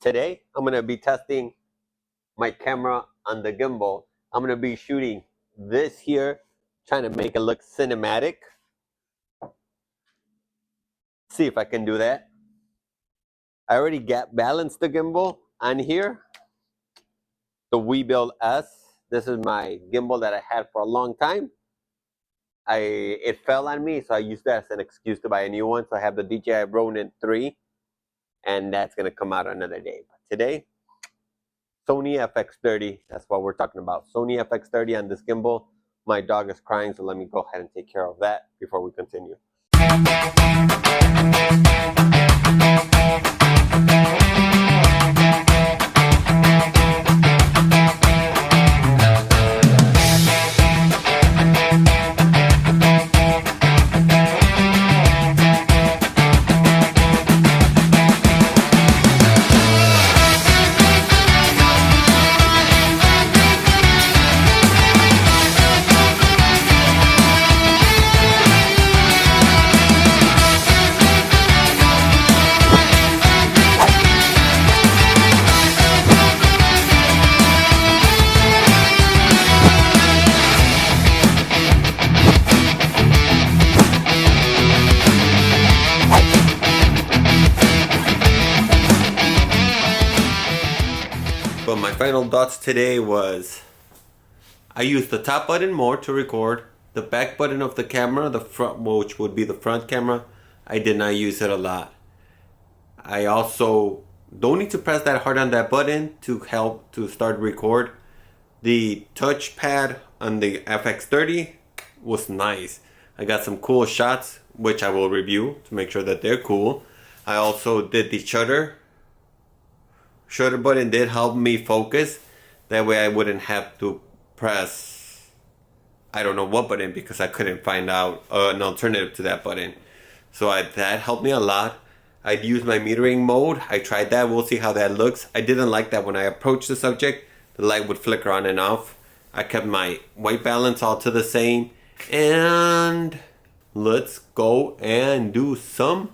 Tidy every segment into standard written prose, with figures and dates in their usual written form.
Today I'm going to be testing my camera on the gimbal. I'm going to be shooting this here, trying to make it look cinematic. See if I can do that. I already balanced the gimbal on here, the Weebill S. This is my gimbal that I had for a long time. It fell on me, so I used that as an excuse to buy a new one. So I have the DJI Ronin 3, and that's going to come out another day. But today, Sony Fx30, that's what we're talking about. Sony Fx30 on this gimbal. My dog is crying, so let me go ahead and take care of that before we continue. But my final thoughts today was I used the top button more to record. The back button of the camera, the front, which would be the front camera, I did not use it a lot. I also don't need to press that hard on that button to help to start record. The touchpad on the FX30 was nice. I got some cool shots, which I will review to make sure that they're cool. I also did the shutter button did help me focus. That way I wouldn't have to press I don't know what button because I couldn't find out an alternative to that button. So that helped me a lot. I'd use my metering mode. I tried that. We'll see how that looks. I didn't like that when I approached the subject, the light would flicker on and off. I kept my white balance all to the same. And let's go and do some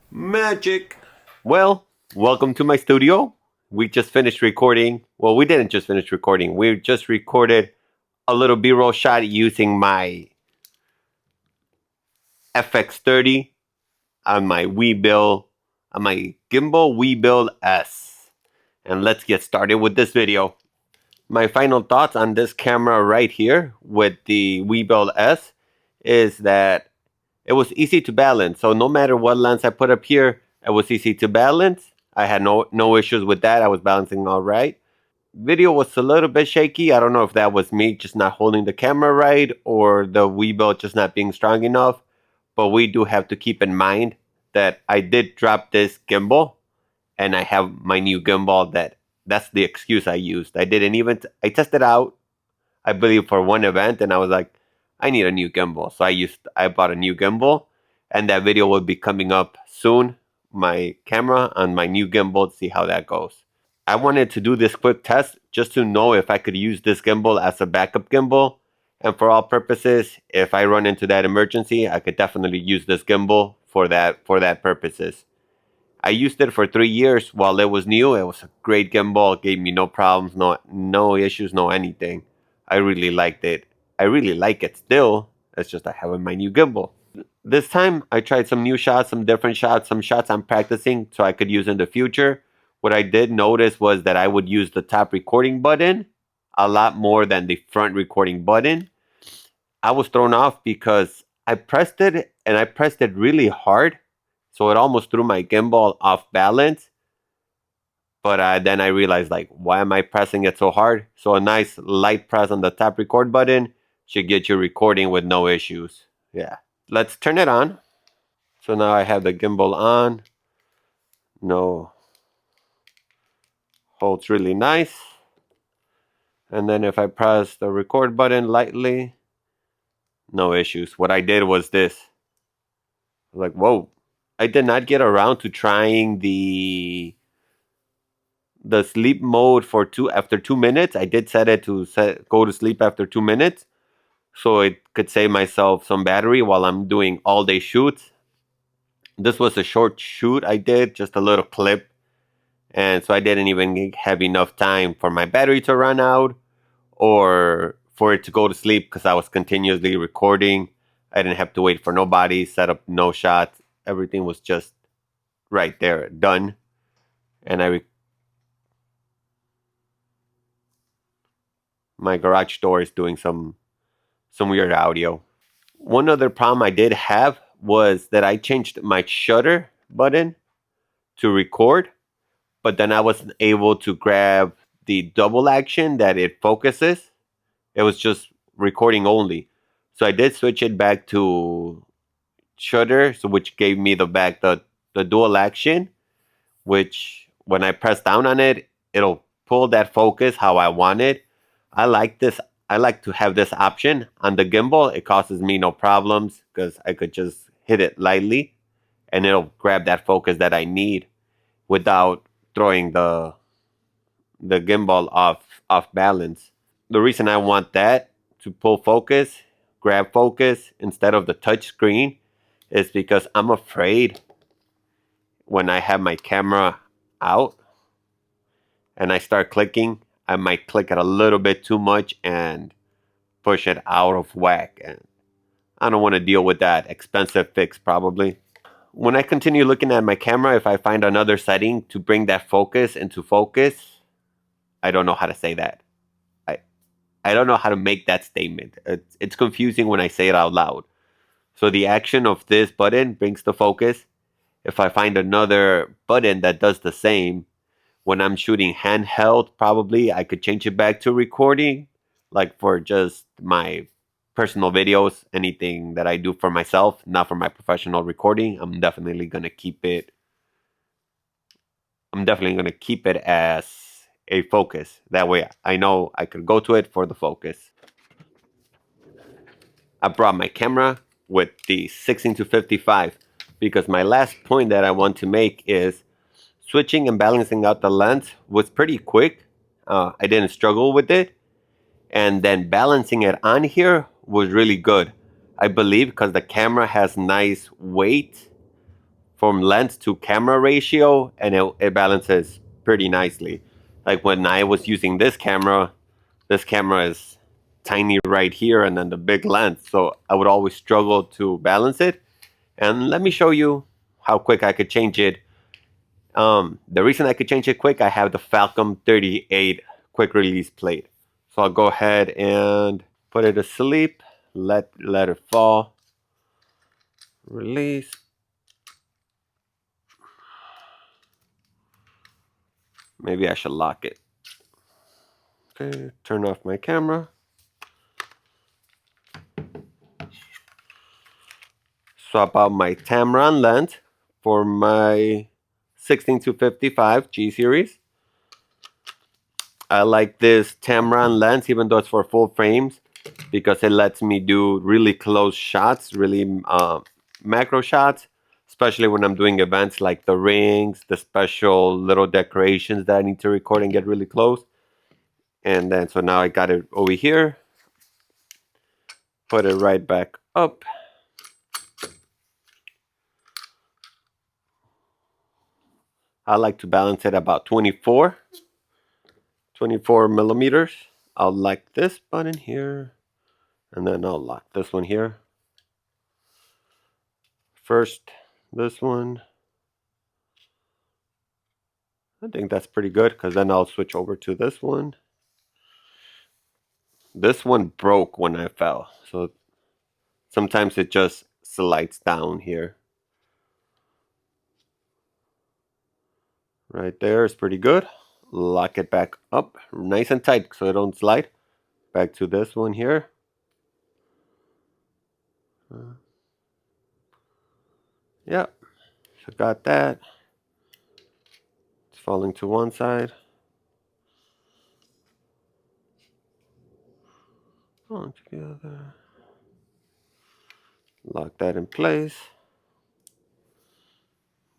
magic. Well, welcome to my studio. We just finished recording. Well, we didn't just finish recording. We just recorded a little B-roll shot using my FX30 on my gimbal Weebill S. And let's get started with this video. My final thoughts on this camera right here with the Weebill S is that it was easy to balance. So no matter what lens I put up here, it was easy to balance. I had no issues with that. I was balancing all right. Video was a little bit shaky. I don't know if that was me just not holding the camera right or the Weebill just not being strong enough. But we do have to keep in mind that I did drop this gimbal and I have my new gimbal. That's the excuse I used. I didn't even, I tested out, I believe for one event, and I was like, I need a new gimbal. So I bought a new gimbal, and that video will be coming up soon. My camera on my new gimbal to see how that goes. I wanted to do this quick test just to know if I could use this gimbal as a backup gimbal. And for all purposes, if I run into that emergency, I could definitely use this gimbal for that purposes. I used it for 3 years while it was new. It was a great gimbal. It gave me no problems, no issues, no anything. I really liked it. I really like it still. It's just I have my new gimbal. This time I tried some new shots, some different shots, some shots I'm practicing so I could use in the future. What I did notice was that I would use the top recording button a lot more than the front recording button. I was thrown off because I pressed it and I pressed it really hard. So it almost threw my gimbal off balance. But then I realized, like, why am I pressing it so hard? So a nice light press on the top record button should get you recording with no issues. Yeah. Let's turn it on. So now I have the gimbal on. No. Holds really nice. And then if I press the record button lightly, no issues. What I did was this. I was like, whoa. I did not get around to trying the sleep mode for after 2 minutes. I did set it to go to sleep after 2 minutes, so it could save myself some battery while I'm doing all day shoots. This was a short shoot I did, just a little clip, And so I didn't even have enough time for my battery to run out or for it to go to sleep because I was continuously recording. I didn't have to wait for nobody, set up no shots. Everything was just right there, done. And my garage door is doing some weird audio. One other problem I did have was that I changed my shutter button to record, but then I wasn't able to grab the double action that it focuses. It was just recording only. So I did switch it back to shutter, so which gave me the dual action, which when I press down on it, it'll pull that focus how I want it. I like this. I like to have this option on the gimbal. It causes me no problems because I could just hit it lightly and it'll grab that focus that I need without throwing the gimbal off balance. The reason I want that to pull focus, grab focus instead of the touch screen is because I'm afraid when I have my camera out and I start clicking, I might click it a little bit too much and push it out of whack. And I don't want to deal with that expensive fix probably. When I continue looking at my camera, if I find another setting to bring that focus into focus, I don't know how to say that. I, I don't know how to make that statement. It's confusing when I say it out loud. So the action of this button brings the focus. If I find another button that does the same, when I'm shooting handheld, probably I could change it back to recording, like for just my personal videos, anything that I do for myself, not for my professional recording. I'm definitely gonna keep it. I'm definitely gonna keep it as a focus. That way, I know I could go to it for the focus. I brought my camera with the 16 to 55 because my last point that I want to make is switching and balancing out the lens was pretty quick. I didn't struggle with it. And then balancing it on here was really good. I believe because the camera has nice weight from lens to camera ratio and it balances pretty nicely. Like when I was using this camera is tiny right here and then the big lens. So I would always struggle to balance it. And let me show you how quick I could change it. The reason I could change it quick, I have the Fx30 quick release plate. So I'll go ahead and put it asleep, let it fall, release. Maybe I should lock it. Okay, turn off my camera. Swap out my Tamron lens for my 16 to 55 G series. I like this Tamron lens even though it's for full frames because it lets me do really close shots, really macro shots, especially when I'm doing events like the rings, the special little decorations that I need to record and get really close. And then so now I got it over here. Put it right back up. I like to balance it about 24 millimeters. I'll like this button here, and then I'll lock this one here. First, this one. I think that's pretty good because then I'll switch over to this one. This one broke when I fell, so sometimes it just slides down here. Right there is pretty good. Lock it back up nice and tight so it don't slide. Back to this one here. Yeah, so got that. It's falling to one side. On to the other. Lock that in place.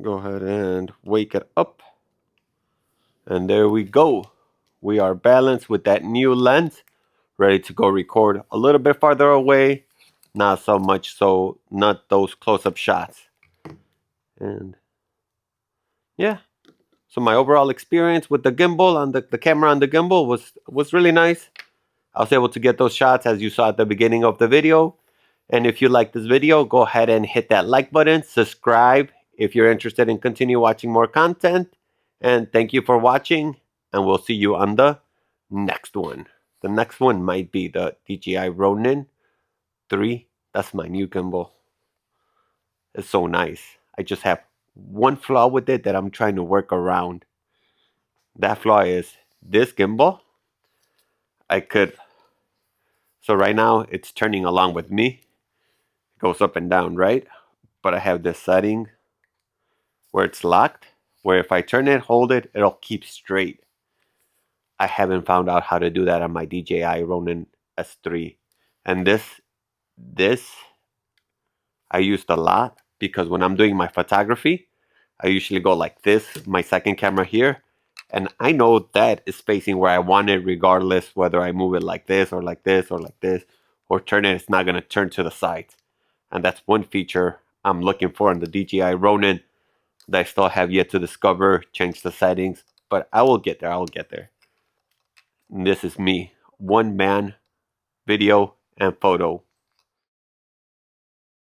Go ahead and wake it up. And there we go. We are balanced with that new lens. Ready to go record a little bit farther away. Not so much so, not those close-up shots. And yeah. So my overall experience with the gimbal on the camera on the gimbal was really nice. I was able to get those shots as you saw at the beginning of the video. And if you like this video, go ahead and hit that like button, subscribe if you're interested in continue watching more content. And thank you for watching, and we'll see you on the next one. The next one might be the DJI Ronin 3. That's my new gimbal. It's so nice. I just have one flaw with it that I'm trying to work around. That flaw is this gimbal. So right now it's turning along with me. It goes up and down, right? But I have this setting where it's locked, where if I turn it, hold it, it'll keep straight. I haven't found out how to do that on my DJI Ronin S3. And this I used a lot because when I'm doing my photography, I usually go like this, my second camera here, and I know that is facing where I want it regardless whether I move it like this or like this or like this or turn it, it's not going to turn to the sides. And that's one feature I'm looking for in the DJI Ronin that I still have yet to discover, change the settings, but I will get there, I will get there. And this is me, one man video and photo.